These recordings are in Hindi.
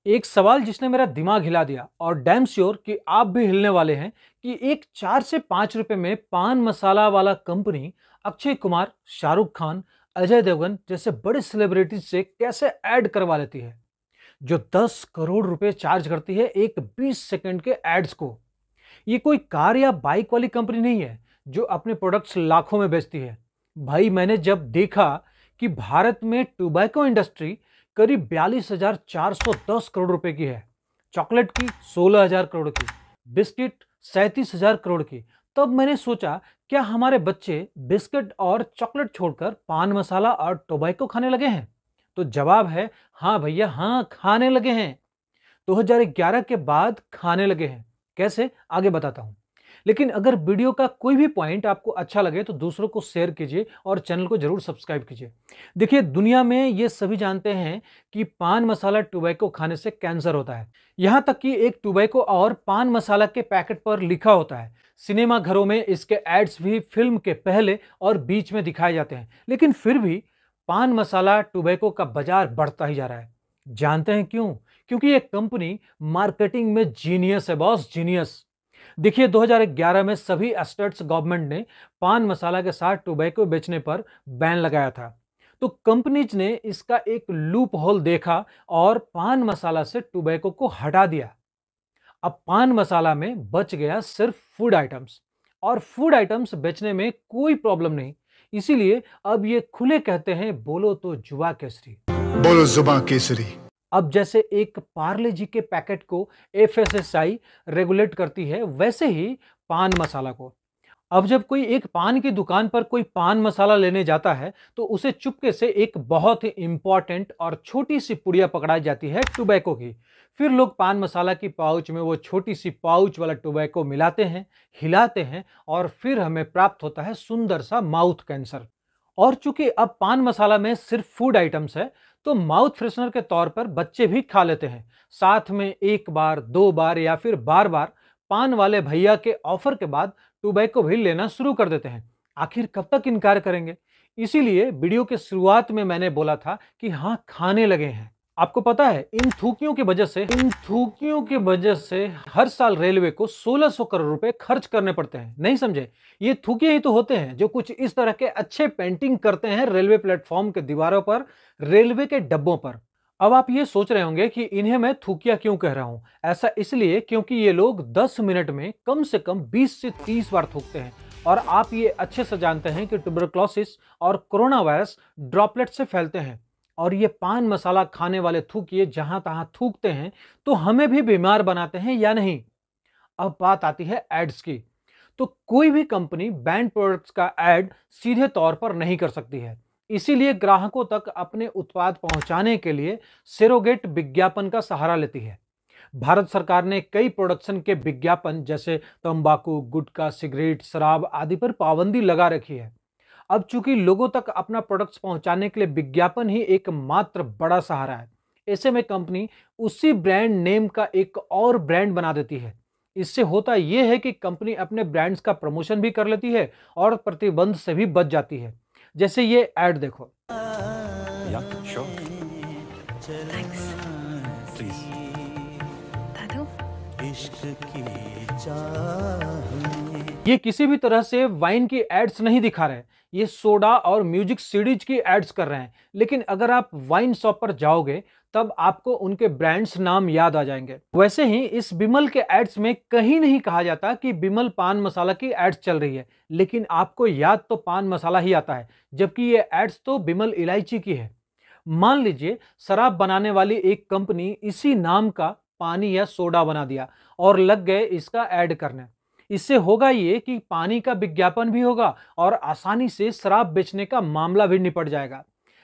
एक सवाल जिसने मेरा दिमाग हिला दिया और डैम श्योर कि आप भी हिलने वाले हैं कि एक 4 से 5 रुपए में पान मसाला वाला कंपनी अक्षय कुमार, शाहरुख खान, अजय देवगन जैसे बड़े सेलिब्रिटीज से कैसे ऐड करवा लेती है, जो 10 करोड़ रुपए चार्ज करती है एक 20 सेकंड के एड्स को। ये कोई कार या बाइक वाली कंपनी नहीं है जो अपने प्रोडक्ट्स लाखों में बेचती है। भाई, मैंने जब देखा कि भारत में टोबैको इंडस्ट्री करीब 42,410 करोड़ रुपए की है, चॉकलेट की 16,000 करोड़ की, बिस्किट 37,000 करोड़ की, तब मैंने सोचा क्या हमारे बच्चे बिस्किट और चॉकलेट छोड़कर पान मसाला और टोबैको खाने लगे हैं? तो जवाब है हाँ भैया, हाँ खाने लगे हैं। 2011 के बाद खाने लगे हैं। कैसे, आगे बताता हूं। लेकिन अगर वीडियो का कोई भी पॉइंट आपको अच्छा लगे तो दूसरों को शेयर कीजिए और चैनल को जरूर सब्सक्राइब कीजिए। देखिए, दुनिया में ये सभी जानते हैं कि पान मसाला टोबैको खाने से कैंसर होता है। यहां तक कि एक टोबैको और पान मसाला के पैकेट पर लिखा होता है। सिनेमा घरों में इसके एड्स भी फिल्म के पहले और बीच में दिखाए जाते हैं, लेकिन फिर भी पान मसाला टोबैको का बाजार बढ़ता ही जा रहा है। जानते हैं क्यों? क्योंकि ये कंपनी मार्केटिंग में जीनियस है बॉस, जीनियस। देखिए, 2011 में सभी स्टेट्स गवर्नमेंट ने पान मसाला के साथ टोबैको बेचने पर बैन लगाया था। तो कंपनीज ने इसका एक लूप होल देखा और पान मसाला से टोबैको को हटा दिया। अब पान मसाला में बच गया सिर्फ फूड आइटम्स, और फूड आइटम्स बेचने में कोई प्रॉब्लम नहीं। इसीलिए अब ये खुले कहते हैं, बोलो तो जुआ केसरी। बोलो जुबां केसरी। अब जैसे एक पार्ले जी के पैकेट को एफएसएसआई रेगुलेट करती है, वैसे ही पान मसाला को। अब जब कोई एक पान की दुकान पर कोई पान मसाला लेने जाता है तो उसे चुपके से एक बहुत ही इंपॉर्टेंट और छोटी सी पुड़िया पकड़ाई जाती है टोबैको की। फिर लोग पान मसाला की पाउच में वो छोटी सी पाउच वाला टोबैको मिलाते हैं, हिलाते हैं, और फिर हमें प्राप्त होता है सुंदर सा माउथ कैंसर। और चूंकि अब पान मसाला में सिर्फ फूड आइटम्स है, तो माउथ फ्रेशनर के तौर पर बच्चे भी खा लेते हैं। साथ में एक बार, दो बार या फिर बार बार पान वाले भैया के ऑफर के बाद टोबैको भी लेना शुरू कर देते हैं। आखिर कब तक इनकार करेंगे? इसीलिए वीडियो के शुरुआत में मैंने बोला था कि हाँ खाने लगे हैं। आपको पता है, इन थूकियों की वजह से हर साल रेलवे को 1600 करोड़ रुपए खर्च करने पड़ते हैं। नहीं समझे? ये थूकिए ही तो होते हैं जो कुछ इस तरह के अच्छे पेंटिंग करते हैं रेलवे प्लेटफॉर्म के दीवारों पर, रेलवे के डब्बों पर। अब आप ये सोच रहे होंगे कि इन्हें मैं थूकिया क्यों कह रहा हूं। ऐसा इसलिए क्योंकि ये लोग 10 मिनट में कम से कम 20 से 30 बार थूकते हैं। और आप ये अच्छे से जानते हैं कि ट्यूबरक्लोसिस और कोरोना वायरस ड्रॉपलेट से फैलते हैं। और ये पान मसाला खाने वाले थूकिए जहां तहां थूकते हैं, तो हमें भी बीमार बनाते हैं या नहीं? अब बात आती है एड्स की। तो कोई भी कंपनी बैंड प्रोडक्ट्स का ऐड सीधे तौर पर नहीं कर सकती है। इसीलिए ग्राहकों तक अपने उत्पाद पहुंचाने के लिए सरोगेट विज्ञापन का सहारा लेती है। भारत सरकार ने कई प्रोडक्शन के विज्ञापन जैसे तंबाकू, गुटखा, सिगरेट, शराब आदि पर पाबंदी लगा रखी है। अब चूंकि लोगों तक अपना प्रोडक्ट्स पहुंचाने के लिए विज्ञापन ही एकमात्र बड़ा सहारा है, ऐसे में कंपनी उसी ब्रांड नेम का एक और ब्रांड बना देती है। इससे होता यह है कि कंपनी अपने ब्रांड्स का प्रमोशन भी कर लेती है और प्रतिबंध से भी बच जाती है। जैसे ये ऐड देखो। Yeah, sure. Thanks. Please. दादू, ये किसी भी तरह से वाइन की एड्स नहीं दिखा रहे, ये सोडा और म्यूजिक सीडीज की एड्स कर रहे हैं। लेकिन अगर आप वाइन शॉप पर जाओगे तब आपको उनके ब्रांड्स नाम याद आ जाएंगे। वैसे ही इस बिमल के एड्स में कहीं नहीं कहा जाता कि बिमल पान मसाला की एड्स चल रही है, लेकिन आपको याद तो पान मसाला ही आता है, जबकि ये एड्स तो बिमल इलायची की है। मान लीजिए शराब बनाने वाली एक कंपनी इसी नाम का पानी या सोडा बना दिया और लग गए इसका ऐड करने। इससे होगा ये कि पानी का विज्ञापन भी होगा और आसानी से शराब बेचने का मामला भी निपट जाएगा।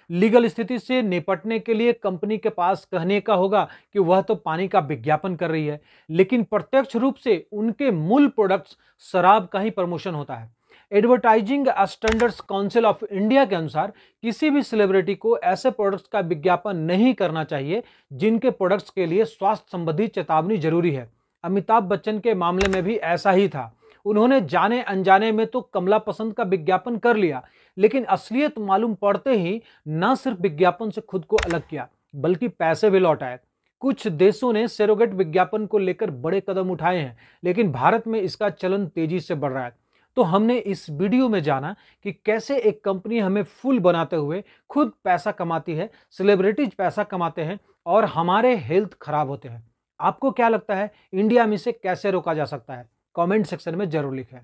लीगल स्थिति से निपटने के लिए कंपनी के पास कहने का होगा कि वह तो पानी का विज्ञापन कर रही है, लेकिन प्रत्यक्ष रूप से उनके मूल प्रोडक्ट्स शराब का ही प्रमोशन होता है। Advertising standards council of India के अनुसार किसी भी सेलिब्रिटी को ऐसे प्रोडक्ट्स का विज्ञापन नहीं करना चाहिए जिनके प्रोडक्ट्स के लिए स्वास्थ्य संबंधी चेतावनी जरूरी है। अमिताभ बच्चन के मामले में भी ऐसा ही था। उन्होंने जाने अनजाने में तो कमला पसंद का विज्ञापन कर लिया, लेकिन असलियत मालूम पड़ते ही न सिर्फ विज्ञापन से खुद को अलग किया बल्कि पैसे भी लौटाए। कुछ देशों ने सरोगेट विज्ञापन को लेकर बड़े कदम उठाए हैं, लेकिन भारत में इसका चलन तेजी से बढ़ रहा है। तो हमने इस वीडियो में जाना कि कैसे एक कंपनी हमें फुल बनाते हुए खुद पैसा कमाती है, सेलिब्रिटीज पैसा कमाते हैं और हमारे हेल्थ खराब होते हैं। आपको क्या लगता है, इंडिया में इसे कैसे रोका जा सकता है? कमेंट सेक्शन में जरूर लिखें।